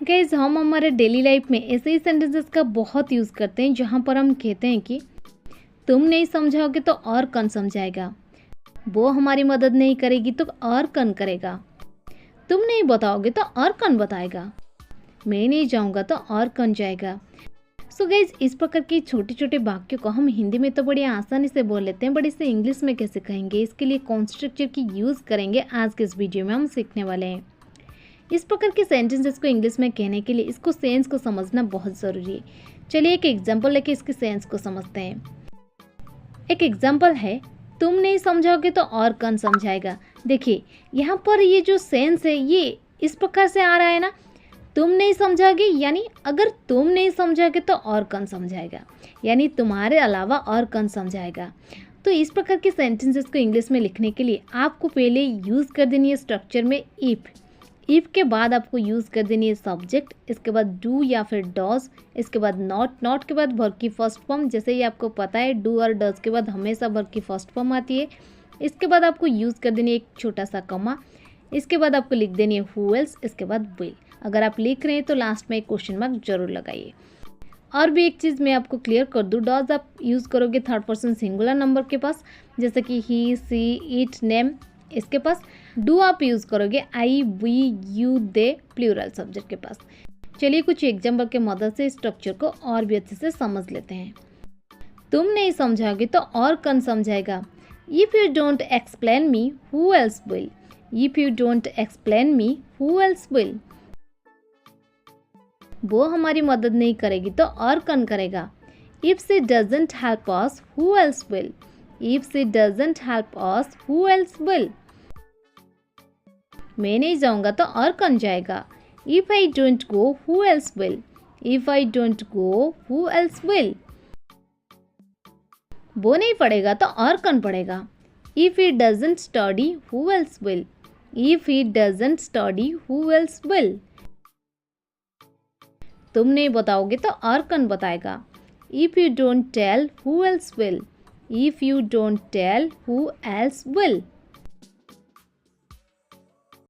Guys हम हमारे daily life में ऐसे ही सेंटेंसेस का बहुत यूज़ करते हैं जहाँ पर हम कहते हैं कि तुम नहीं समझाओगे तो और कौन समझाएगा, वो हमारी मदद नहीं करेगी तो और कौन करेगा, तुम नहीं बताओगे तो और कौन बताएगा, मैं नहीं जाऊँगा तो और कौन जाएगा। सो गाइज इस प्रकार के छोटे छोटे वाक्यों को हम हिंदी में तो बड़ी आसानी से बोल लेते हैं, बट इसे इंग्लिश में कैसे कहेंगे, इसके लिए कौन स्ट्रक्चर की यूज़ करेंगे आज के इस वीडियो में हम सीखने वाले हैं। इस प्रकार के सेंटेंसेस को इंग्लिश में कहने के लिए इसको सेंस को समझना बहुत ज़रूरी है। चलिए एक एग्जाम्पल लेके इसके सेंस को समझते हैं। एक एग्जाम्पल है, तुम नहीं समझोगे तो और कौन समझाएगा। देखिए यहाँ पर ये जो सेंस है ये इस प्रकार से आ रहा है ना, तुम नहीं समझोगे यानी अगर तुम नहीं समझोगे तो और कौन समझाएगा, यानी तुम्हारे अलावा और कौन समझाएगा। तो इस प्रकार के सेंटेंसेस को इंग्लिश में लिखने के लिए आपको पहले यूज़ कर देनी है स्ट्रक्चर में इफ़ के बाद आपको यूज़ कर देनी है सब्जेक्ट, इसके बाद डू या फिर डॉज, इसके बाद नॉट के बाद वर्ब की फर्स्ट फॉर्म। जैसे ही आपको पता है डू और डज के बाद हमेशा वर्ब की फर्स्ट फॉर्म आती है। इसके बाद आपको यूज़ कर देनी है एक छोटा सा कॉमा, इसके बाद आपको लिख देनी है हु एल्स, इसके बाद विल। अगर आप लिख रहे हैं तो लास्ट में एक क्वेश्चन मार्क जरूर लगाइए। और भी एक चीज़ मैं आपको क्लियर कर दूँ, डॉज आप यूज़ करोगे थर्ड पर्सन सिंगुलर नंबर के पास, जैसे कि ही सी इट नेम, इसके पास। डू आप यूज़ करोगे I we you they plural subject के पास। चलिए कुछ एग्जाम्पल के मदद से स्ट्रक्चर को और भी अच्छे से समझ लेते हैं। तुम नहीं समझाओगे तो और कौन समझाएगा। If you don't explain me who else will. If you don't explain me who else will. वो हमारी मदद नहीं करेगी तो और कौन करेगा। If she doesn't help us who else will. If she doesn't help us who else will. मैं नहीं जाऊंगा तो और कौन जाएगा। If I don't go who else will. If I don't go who else will. वो नहीं पढ़ेगा तो और कौन पढ़ेगा। If he doesn't study who else will. If he doesn't study who else will. तुम नहीं बताओगे तो और कौन बताएगा। If you don't tell who else will. If you don't tell who else will.